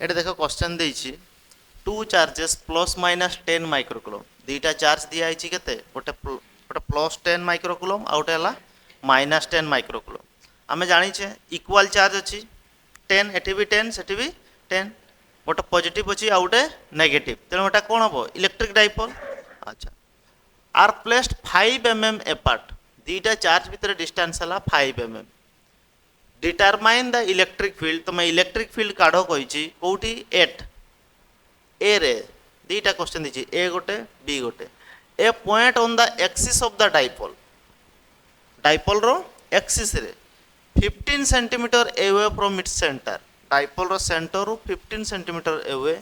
ये देख क्वेश्चन देछि two charges plus minus 10 microcoulomb दीटा चार्ज दिया के गोटे प्लस 10 माइक्रोकुलम आ गोटे है माइनस 10 माइक्रोकुलम आम जाचे इक्वाल चार्ज अच्छी 10 एटी भी 10 सेठी भी 10 गोटे पॉजिटिव अच्छी आ गोटे नेगेटिव तेणु एटा कौन हम इलेक्ट्रिक डाइपोल अच्छा आर प्लेस्ड 5 mm एपार्ट दीटा चार्ज भितर डिस्टेंस है 5 mm determine the electric field तुम इलेक्ट्रिक फील्ड काढ़ कही कौटी एट ए रे दीटा क्वेश्चन दी ए गोटे बी गोटे a point on the axis of the dipole रो एक्सिस रे 15 centimetre away from its centre dipole रो सेंटर रू 15 centimetre away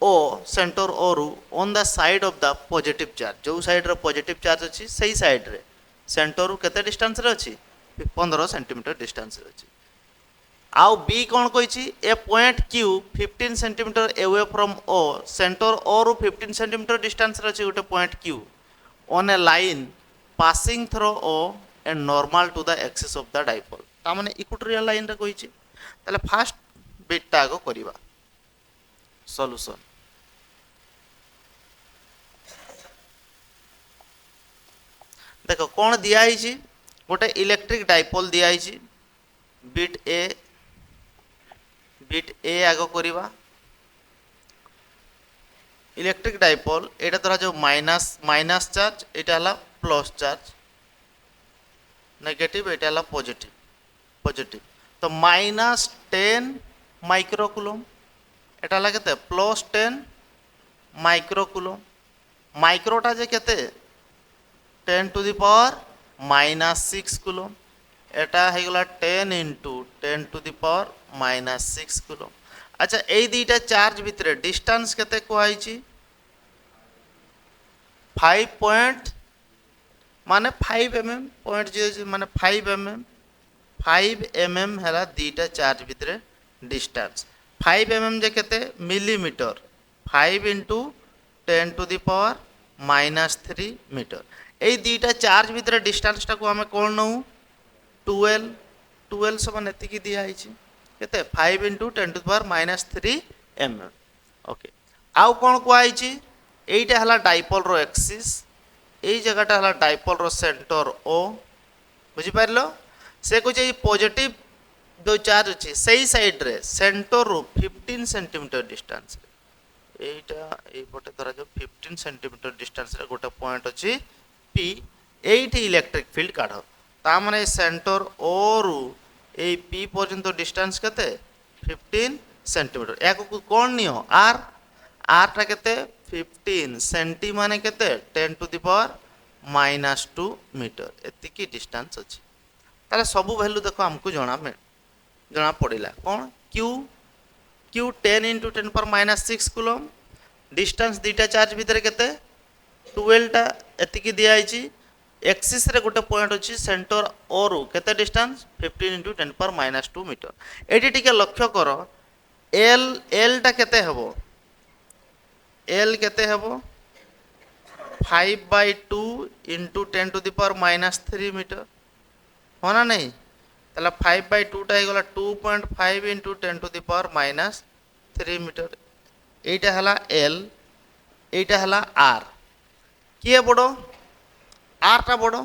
O centre O रु on the side of the positive charge जो side रो positive charge अच्छी सही side रे सेंटर रू केते डिस्टेंस रे अच्छी 15 सेंटीमीटर डिस्टेंस रे अच्छी आउ बी कौन कही a point Q 15 centimetre away from O centre O रु 15 सेंटीमीटर डिस्टेंस रे अच्छी गोटे point Q on a line passing through O and normal to the axis of the dipole ता माने इक्वेटोरियल लाइन रे कही ताले फास्ट बिटटा आगो करिवा सॉल्यूशन देखो कौन दिया गोटे इलेक्ट्रिक डाइपोल दिया बिट ए आग करवा इलेक्ट्रिक डाइपोल एटा धरा जो माइनस चार्ज एटा हला प्लस चार्ज नेगेटिव एटा हला पॉजिटिव तो -10 माइक्रोकुलम एटा हला केते +10 माइक्रोकुलम माइक्रोटा जे केते 10 टू द पावर -6 कुलम एटा है गला 10 × 10 टू द पावर -6 कुलम अच्छा ए दीटा चार्ज भितर डिस्टेंस केते कहै 5 पॉइंट माने 5 mm पॉइंट जे माने 5 mm हैला दीटा चार्ज भितर डिस्टेंस 5 mm जे केते millimetre 5 × 10 to the power -3 metre ए दीटा चार्ज भितर डिस्टेंस टाको आमे कोन नउ 12 समान एतिकी दिया केते 5 × 10 to the power -3 mm okay आउ कोन कहै एइटा हला डाइपोल रो एक्सिस एई जगहटा हला डाइपोल रो सेंटर ओ बुझि पारलो से कहै पॉजिटिव जो चार्ज अछि सही साइड रे सेंटर रो 15 सेंटीमीटर डिस्टेंस रे एइटा एई पटे धरा जो 15 सेंटीमीटर डिस्टेंस रे गोटे पॉइंट अछि पी एइठी इलेक्ट्रिक फील्ड काढ ता माने सेंटर ओ रु ए पी पर्यंत डिस्टेंस केते 15 सेंटीमीटर याको कोन नियो आर टा केते 15 सेंटी माने केते 10 टू द पावर -2 मीटर एतिकी डिस्टेंस अछि ताले सब वैल्यू देखो हमको जना पड़िला कोन क्यू 10 × 10 पावर -6 कुलम डिस्टेंस दीटा चार्ज भितर केते 12 टा एतिकी दिया एक्सिस रे गोटे पॉइंट अच्छी सेंटर ओ रु केते डिस्टेंस 15 × 10 पावर -2 मीटर एटी टिके लक्ष्य कर एल टा केते हबो एल केते हबो 5/2 × 10 टू द पावर -3 मीटर हो ना नहीं ताला 5/2 टा गला 2.5 × 10 टू द पावर -3 मीटर एटा हला एल एटा हला आर किए बड़ो आर टा बड़ो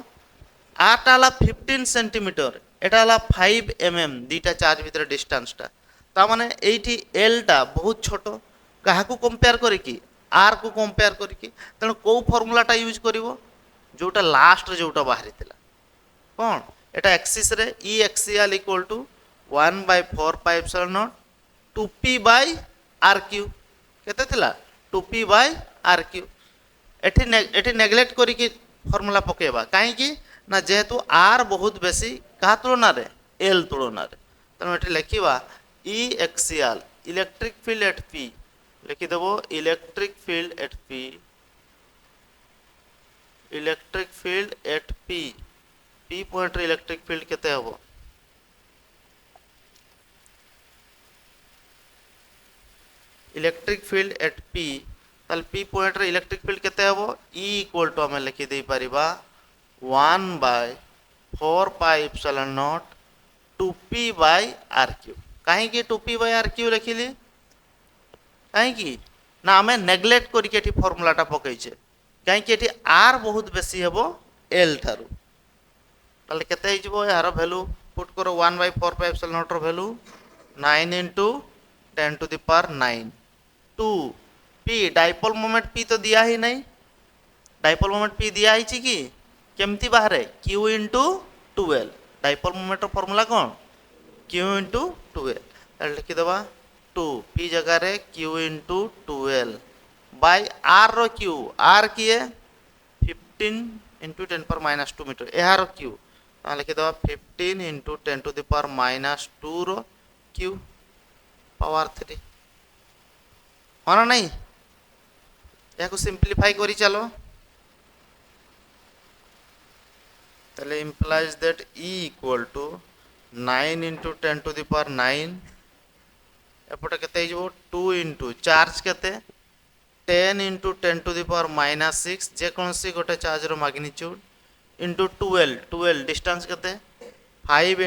आर टा हला 15 सेंटीमीटर एटा हला 5 mm दीटा चार्ज भितर डिस्टेंस टा ता माने एठी एल टा बहुत छोटो काहा को कंपेयर करिकी आर को कंपेयर करिकी तण को फार्मूला टा यूज करिवो जोटा लास्ट रे जोटा बाहरी थिला कोन एटा एक्सिस रे ई एक्सियल इक्वल टू 1/4πε0 2p/rq केते थिला 2p/rq एठी नेग्लेक्ट करिकी फॉर्मूला पकेबा काहे कि ना जेहेतु आर बहुत बेसी कहा तुलना रे एल तुलना रे तनो एठी लिखिबा E axial electric field at P लिखि देबो electric field at P P point रे इलेक्ट्रिक फील्ड केते हबो इलेक्ट्रिक फील्ड एट पी ताल पी पॉइंट रे इलेक्ट्रिक फील्ड केते हबो ई इक्वल टू हमें लिखि दे परिबा 1/4πε0 2p/rq कहीं 2p/r³ लिखिली कहीं ना आम नेग्लेक्ट करके फर्मूलाटा पकईचे कहीं आर बहुत बेसी हे एल ठारू ताले केते यार भैल्यू पुट करो 1/4πε0 value 9 × 10⁹ 2 p dipole moment p तो दिया ही नहीं डाइपोल मोमेंट p दिया ही कि केमती बाहर q × 12 डाइपोल मोमेंट फॉर्मूला कौन q × 12 लिखिदबा 2 p जगह रे q × 12 बाय r रो q r किए 15 × 10⁻² मीटर यार q लिखिदबा 15 × 10⁻² रो q पावर 3 होना नहीं या सिंप्लीफाई करी चलो ताले implies that E equal to 9 × 10⁹ एपटे केते हो 2 × चार्ज केते 10 × 10⁻6 जे कौन सी गोटे चार्ज रो मैग्नीट्यूड इंटू 12 डिस्टेंस केते 5 ×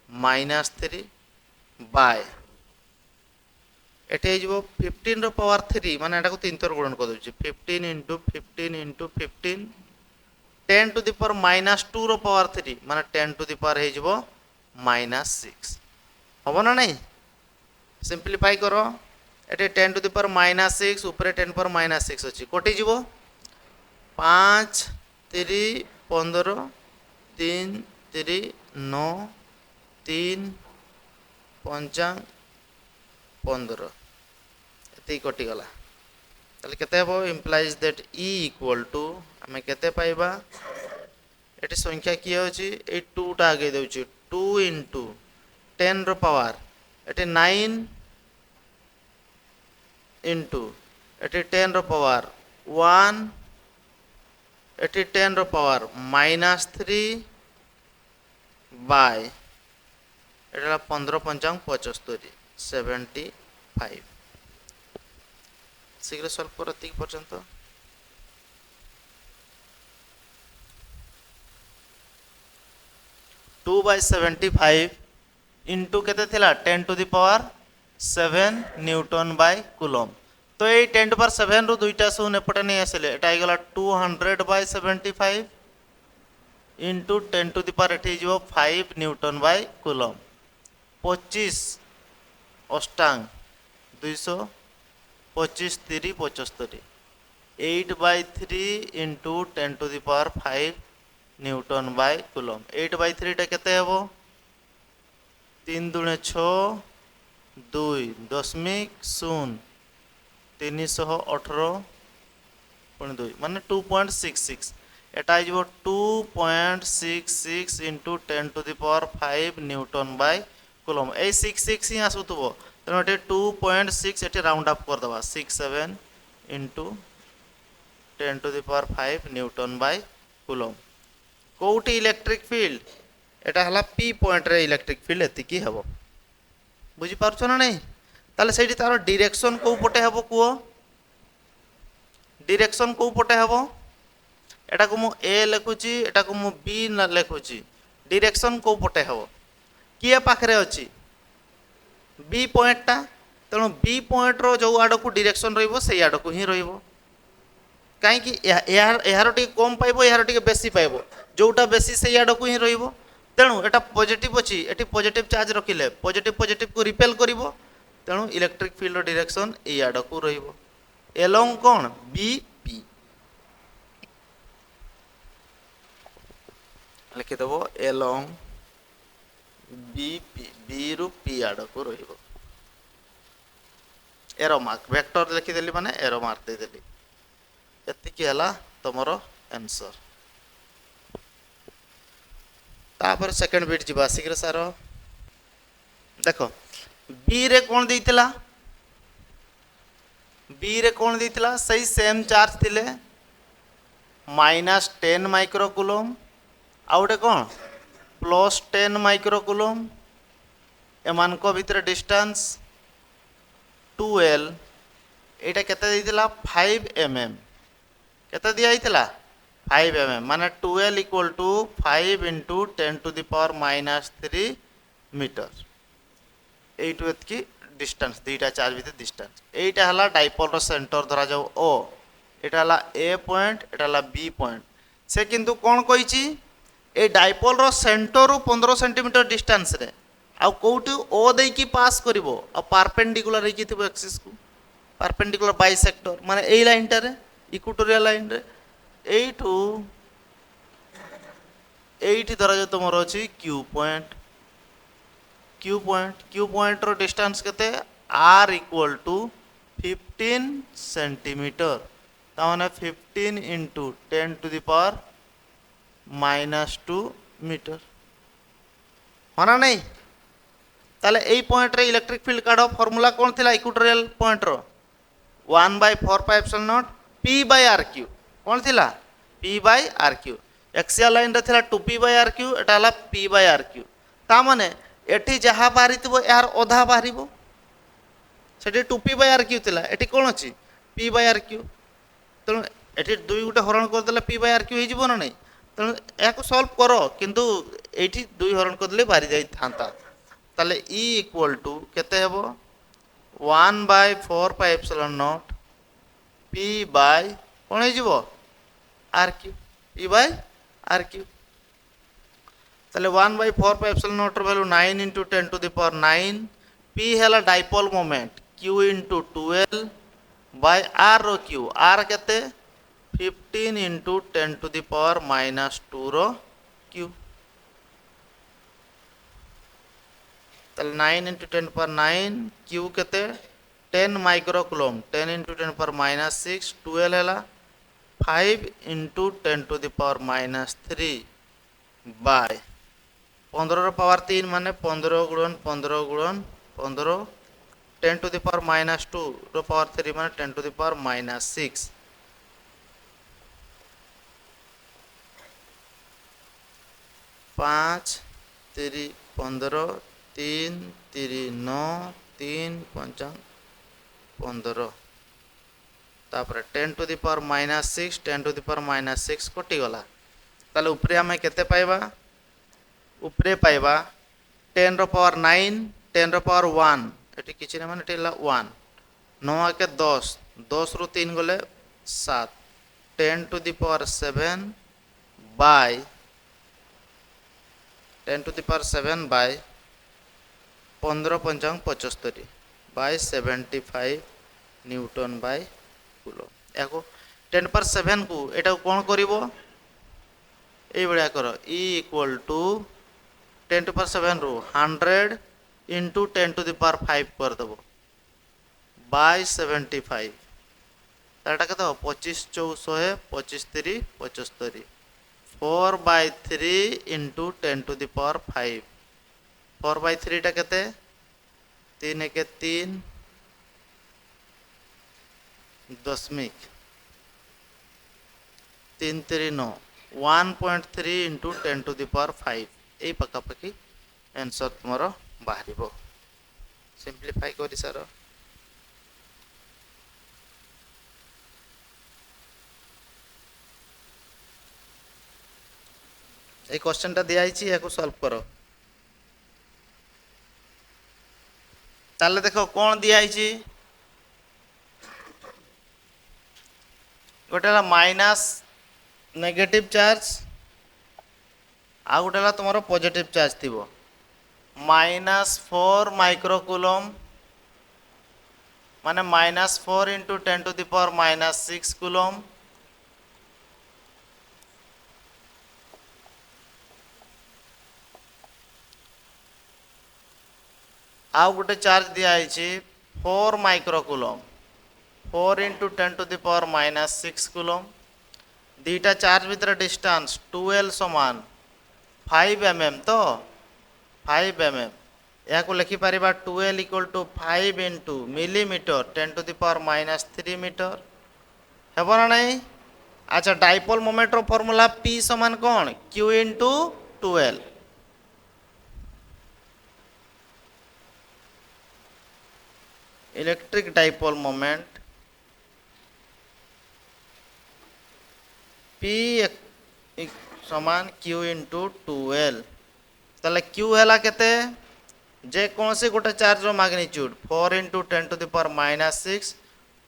10⁻³ बाय एटे हो 15 रो पावर 3 माने एटा को 3 थर गुणन कर दउची 15 × 15 × 15 10⁻² रो पावर 3 माने 10⁻⁻ हे जिवो -6 होबो ना नहीं सिंप्लीफाई करो एटे 10⁻6 ऊपर 10⁻6 अछि कोटी जिवो 5 3 15 3 3 9 3 5 15 एति कटि गला ताले केते हो implies that E equal to हमें केते पाइबा एटी संख्या की होची ए 2 टा आगे देउची 2 × 10 रो पावर एटी 9 × एटी 10 रो पावर 1 एटी 10 रो पावर -3 बाय एटा 15 पंचांग 75 75 शीघ्र सॉल्व कर तीक पर्यंत 2/75 इंटू केते थिला 10⁻7 न्यूटन बाय कूलम तो ये 10⁻7 रु दुईटा शून एपटे नहीं आसले एटा आइगला 200/75 into 10⁻8 5 Newton by coulomb 25 Ashtanga 200 25 3 75 8/3 into 10⁵ newton by coulomb 8/3 टा केते हेबो 3 × 6 2 .0 318.2 माने 2.66 एटा आइजबो 2.66 इंटू 10⁵ न्यूटन बाय कूलम ए 66 ही आसुतबो तेणु ये 2.6 ये राउंड अप कर दबा 67 इंटू 10⁵ न्यूटन बाय कूलम कोउटी इलेक्ट्रिक फील्ड एटा हला पी पॉइंट रे इलेक्ट्रिक फील्ड एतिकी हेबो बुझी पारछो ना नहीं ताले सेठी तार डायरेक्शन को पटे हेबो कुओ डायरेक्शन को पटे हेबो एटा को मु ए लिखुची एटा को मु बी न लिखुची डायरेक्शन को पटे हेबो किए पाखरे अछि बी पॉइंट टा तेणु बी पॉइंट रो जो आड़ को डायरेक्शन रहिबो सेई आड़ को ही रहिबो काहे कि यार टी कम पाइबो यार टी बेसी पाइबो जोटा बेसी सेई आड़ को ही रहिबो तेणु एटा पॉजिटिव अछि एटी पॉजिटिव चार्ज रखिले पॉजिटिव को रिपेल करिवो तेणु इलेक्ट्रिक फील्ड डायरेक्शन ए आड़ को रहिबो एलोंग कोन बी पी लिखि देबो एलोंग बी पी बी रु पी आड़ को रहिबो एरो मार्क वेक्टर लिखि देली माने एरो मार्क दे देली एति की हला तमरो आंसर तापर सेकंड बिट जिबा शीघ्र सारो देखो बी रे कोन देइतला बी रे कोन देइतला सही सेम चार्ज थिले -10 माइक्रो कूलम आउटे कोन +10 माइक्रो कूलम एमान को भीतर डिस्टेंस 2L एटा केते देइतला 5 mm केते दिया हितला 5 mm माने 2L = 5 × 10⁻³ मीटर এইটু এতকি ডিস্টেন্স দুইটা চার্জ ভিতরে ডিস্টেন্স এইটা হলা ডাইপোল র সেন্টার ধরা যাও ও এটা হলা এ পয়েন্ট এটা হলা বি পয়েন্ট সে কিন্তু কোন কইছি এই ডাইপোল র সেন্টার রু 15 সেন্টিমিটার ডিস্টেন্স রে আউ কোউটি ও দেইকি পাস করিব আর পারপেন্ডিকুলার ହେଇକି থিব এক্সিস কু পারপেন্ডিকুলার বাইসেক্টর মানে এই লাইনটারে ইকুটোরিয়াল লাইন রে এইটু এইটি ধরা যাও তোমার আছে क्यू पॉइंट रो डिस्टेंस केते आर इक्वल टू 15 सेंटीमीटर ताने 15 into 10 to the power -2 metre होना नहीं ताले এই পয়েন্ট রে ইলেকট্রিক ফিল্ড কাঢ়ো ফর্মুলা কোন থিলা ইকুটোরিয়াল পয়েন্ট रो 1/4π0 p/rq কোন থিলা p/rq एक्सियल लाइन रे थिला 2p/rq एटा हला p/rq ता माने एठी जहा बाहरितबो यार ओधा बाहरिबो सेठी 2p/rq थिला एठी कोन अछि p/rq तण एठी दुई गुटे हरण कर देला p/rq हे जिवो न नै तण याको सॉल्व करो किंतु एठी दुई हरण कर देले बाहरी जाई थांता ताले e इक्वल टू केते हेबो 1/4π0 p बाय कोन हे जिवो rq p/rq ताले 1/4π0 value 9 into 10 to the power 9 p हैला dipole moment q into 12 by r रो q r केते 15 इंटू 10 टू द पावर -2 रो q ताले 9 इंटू 10 पावर 9 q केते 10 माइक्रो कूलम 10 इंटू 10 पावर -6 12 हैला 5 into 10 to the power -3 by 15 रो power 3 माने 15 गुणन 15 गुणन 15 10 टू द पावर -2 रो पावर 3 माने 10 टू द पावर -6 5 3 15 3 3 9 3 5 15 तापर 10 to the power -6 10 to the power -6 कटि गला ताले ऊपरे हमें केते पाइबा ऊपरे पाइबा 10 रो पावर 9 10 रो पावर 1 एटी किछि ना माने एटी 1 9 के 10 10 रु 3 गले 7 10 to the power 7 by 10 to the power 7 by 15 पंचांग 75 बाय 75 न्यूटन बाय कूलम याको 10 पर 7 को एटा कोन करिवो ए बढिया करो e equal to 10 to power 7 रो 100 इंटू 10 टू द पावर 5 कर दबो बाय 75 ताटा कत 25 400 25 3 75 4 by 3 into 10 to the power 5 4 by 3 टा कते 3 के 3 दशमिक 3 3 9 1.3 इंटू 10 टू द पावर 5 এই পাকাপাকি आंसर তোমার বাহিব সিম্পলিফাই করি সার এই কোশ্চেনটা দেয়া হইছি ইয়াকু সলভ করো তাহলে দেখো কোন দিয়া হইছি गोटे माइनस नेगेटिव चार्ज आ गोटे तुम पॉजिटिव चार्ज थी -4 माइक्रोकूलम माने -4 into 10 to the power -6 coulomb आ गोटे चार्ज दिया 4 microcoulomb 4 into 10 to the power -6 coulomb दीटा चार्ज भीतर डिस्टेंस 12 समान 5 mm तो 5 mm या को लिखि परिबा 12 equal to 5 into millimetre 10 to the power -3 metre हेबो ना नहीं अच्छा डाइपोल मोमेंट रो फार्मूला p समान कोन q into 12 electric dipole moment P समान Q इंटू 12 ताले Q हैला केते जे कौन से गोटे चार्ज रो magnitude 4 into 10 to the power -6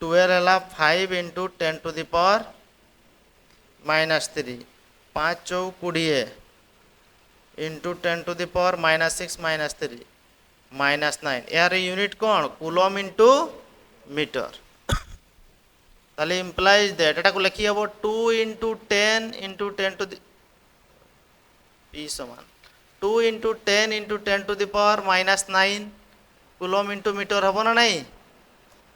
12 है 5 इंटू 10 टू द पावर -3 5 चौ 20 इंटू 10 टू द पावर -6 -3 -9 यार यूनिट कौन कूलम इंटू मीटर ताले इम्प्लाइज दैट एटा को लिखी हबो 2 into 10 into 10 to the P समान 2 into 10 into 10 to the power -9 coulomb into metre हबो ना नहीं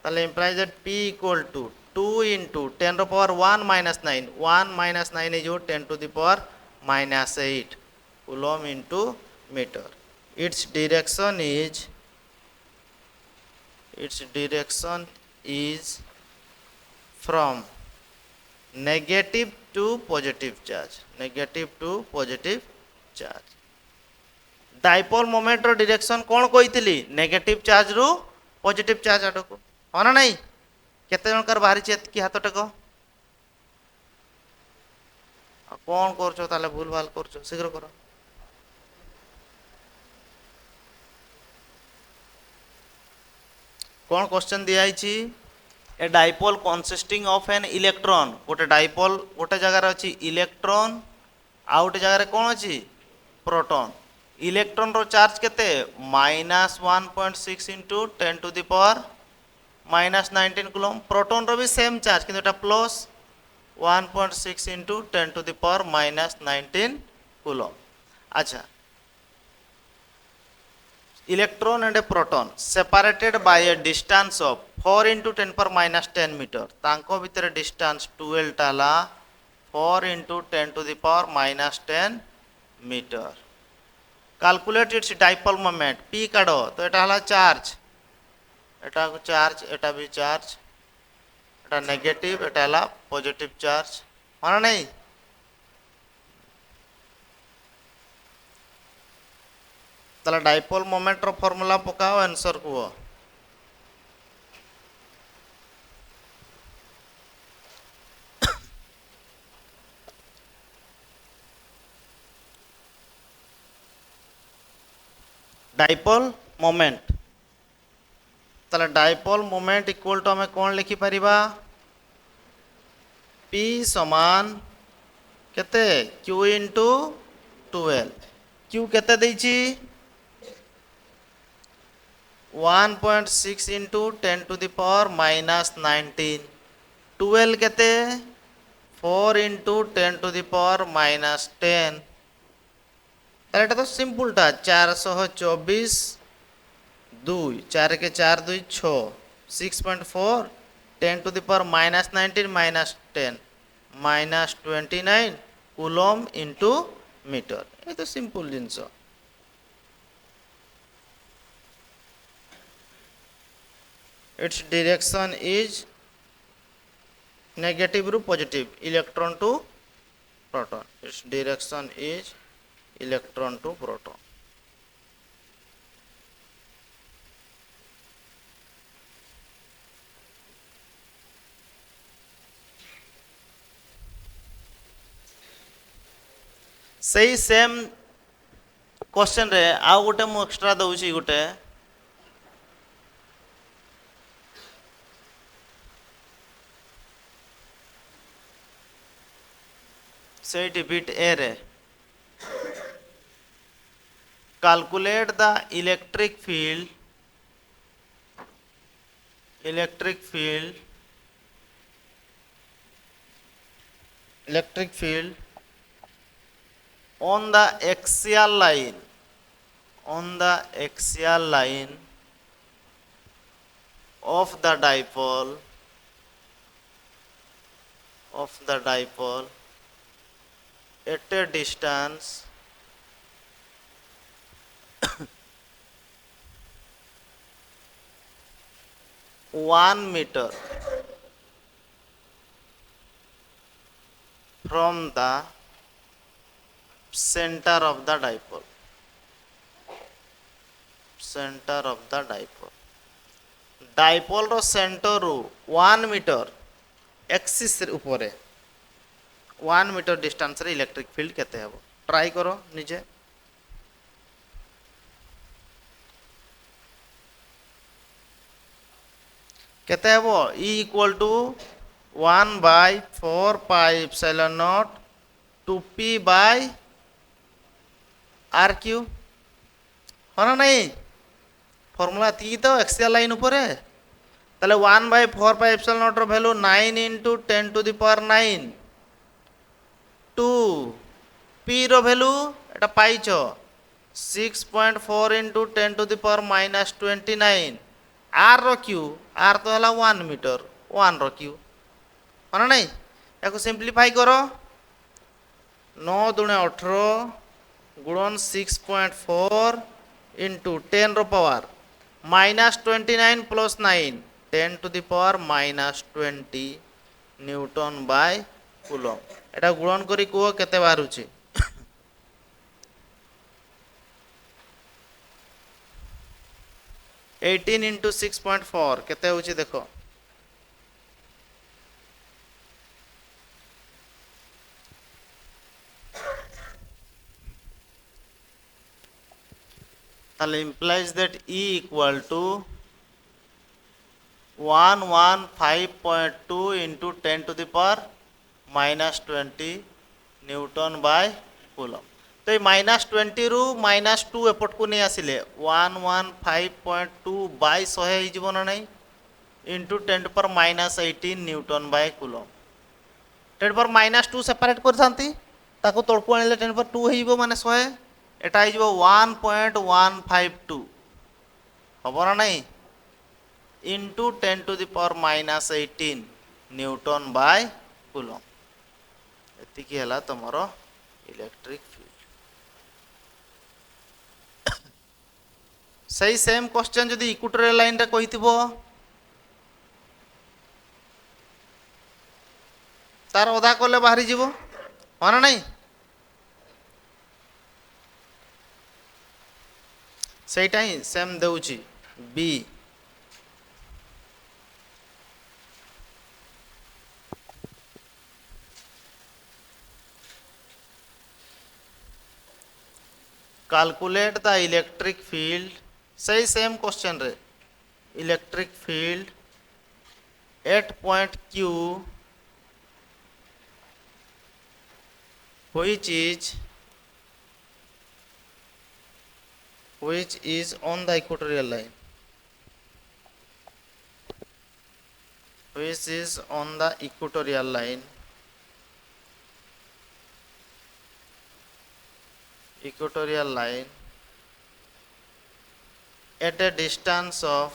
ताले implies that p equal to 2 into 10 रो power 1 -9 1 -9 is 10 to the power -8 coulomb into metre its direction is from negative to positive charge dipole moment row direction कौन कही negative charge रु positive charge आड़ को हाँ ना नहीं केते जनकर बाहरी कि हाथ टेक कौन कर भूल भाल कर शीघ्र कर कौन क्वेश्चन दिया a dipole consisting of an electron गोटे डाइपोल गोटे जगार अच्छी इलेक्ट्रॉन आउ गोटे जगार कौन अच्छी प्रोटॉन इलेक्ट्रॉन रो चार्ज केते -1.6 into 10 to the power -19 coulomb proton रो भी सेम चार्ज किंतु एटा plus 1.6 into 10 to the power -19 coulomb अच्छा electron and a proton separated by a distance of 4 into 10 per minus 10 meter तांको भीतर distance 12 टाला 4 into 10 to the power minus 10 meter calculate its dipole moment p काढो तो एटा हला charge एटा को charge एटा भी charge एटा negative एटा हला positive charge माना नहीं ताला डाइपोल मोमेंट रो फार्मूला पकाओ आंसर को डाइपोल मोमेंट ताला डाइपोल मोमेंट इक्वल टू हमें कौन लिखि परिबा p समान केते q इंटू 12 q केते देछि 1.6 इंटू 10 टू द पावर -19 12 केते 4 इंटू 10 टू द पावर -10 एटा तो सिंपल टा 424 2 4 के 4 2 6 6.4 10 to the power -19 -10 -29 coulomb into metre ये तो सिंपल जिनस its direction is negative ru positive electron to proton its direction is electron to proton सही same question रे आ गोटे मु एक्स्ट्रा दउची गोटे सेट बिट ए रे calculate the electric field on the axial line of the dipole at a distance 1 meter from the center of the dipole. Dipole रो centre रू 1 metre axis उपरे 1 metre distance रे electric field केते हेबो try करो निजे केते हेबो E equal to 1/4πε0 2p by r cube हाँ ना नहीं फॉर्मूला थी तो एक्सियल लाइन ऊपर है ताले 1/4πε0 रो वैल्यू 9 इंटू 10⁹ 2 p रो वैल्यू एटा पाइछ 6.4 इंटू 10⁻29 r रो क्यू r तो हला 1 मीटर 1 रो क्यू हाँ ना नहीं याको सिंप्लीफाई करो 9 दुणे 18 गुणन 6.4 इंटू 10 रो power -29 plus 9 10⁻20 newton by coulomb एटा गुणन करी कुह केते बाहरुची 18 इंटू 6.4 केते होची देखो ताले implies that E equal to 115.2 into 10⁻20 newton by coulomb तो ये -20 रु -2 एपट को नहीं आसिले 115.2 बाय 100 ही जीवन नहीं into 10⁻18 newton by coulomb 10⁻2 separate कर थांती ताको तळको आनिले 10⁻2 हेइबो माने 100 एटा हेइबो 1.152 हबो ना नहीं इंटू 10⁻18 न्यूटन बाय कूलम एतिकी हला तमरो इलेक्ट्रिक फील्ड सही सेम क्वेश्चन जदी इक्वेटोरियल लाइन रे कहिथिबो तार ओदा कोले बाहरी जीवो हाँ ना नहीं सेटा ही सेम देउची B calculate the electric field सही सेम क्वेश्चन रे electric field at point q which is on the equatorial line which is on the equatorial line at a distance of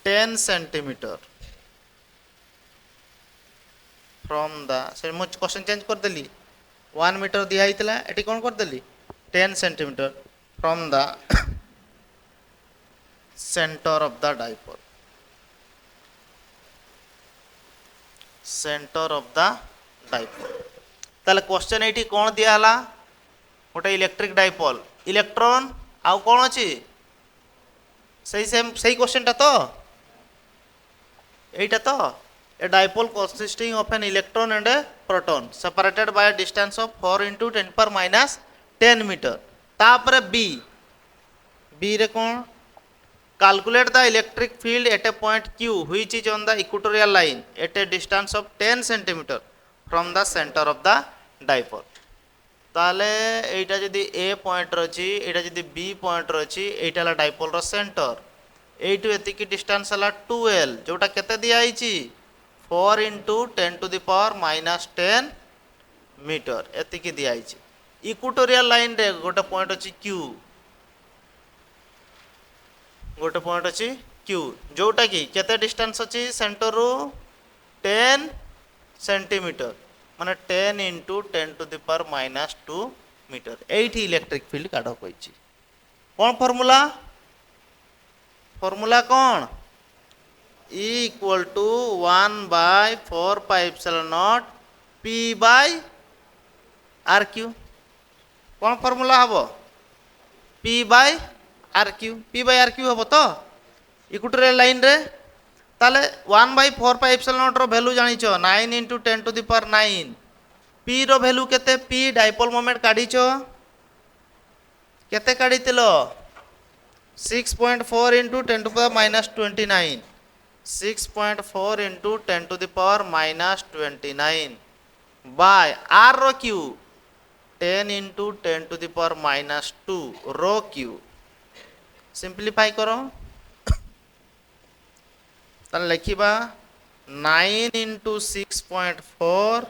10 centimeter from the से मुझ question change कर देली 1 metre दिया हितला eighty कोन कर देली 10 centimeter from the center of the dipole ताले question eighty कोन दिया हला गोटे electric dipole electron आउ कोन अछि सही सेम सही क्वेश्चन ता तो एटा तो a dipole consisting of an electron and a proton separated by a distance of 4 into 10⁻10 meter तापर b रे कोन calculate the electric field at a point q which is on the equatorial line at a distance of 10 centimeter from the center of the dipole ताले एटा जदी a point रची एटा जदी b point रची एटा ला dipole रो centre एटू एतिकी distance हला 2l जोटा केते दिया आइची 4 into 10⁻10 मीटर एतिकी दिया आइची इक्वेटोरियल लाइन रे गोटे पॉइंट अछि q गोटे पॉइंट अछि q जोटा की केते डिस्टेंस अछि सेंटर रो 10 सेंटीमीटर माने 10 into 10⁻2 मीटर एठी इलेक्ट्रिक फील्ड काढो कहिची कोन फार्मूला कोन E equal to 1/4πε0 p by r q कौन फार्मूला हबो p by r q हबो तो इक्वेटोरियल लाइन रे ताले 1/4 पाई एप्सिलॉन नॉट रो वैल्यू जानिछ 9 × 10⁻9 p रो वैल्यू केते p डाइपोल मोमेंट काढिछ केते काढितिलो 6.4 × 10⁻29 6.4 × 10⁻29 बाय r रो q 10 × 10⁻2 रो q सिंप्लीफाई करो ताले लिखिबा 9 × 6.4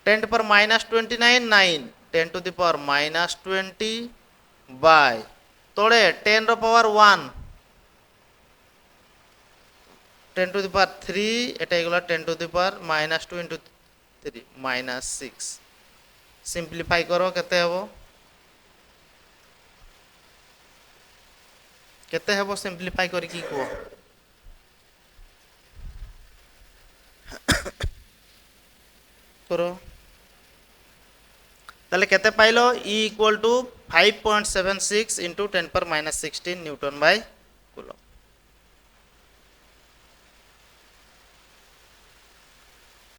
10⁻29 9 10⁻20 बाय तोड़े 10 रो पावर 1 10⁻3 এটা এগুলা 10⁻2 × 3 -6 সিম্পলিফাই করো কেতে হবো সিম্পলিফাই করি কি কুহ করো তাহলে কেতে পাইলো E = 5.76 × 10⁻16 নিউটন বাই কুলম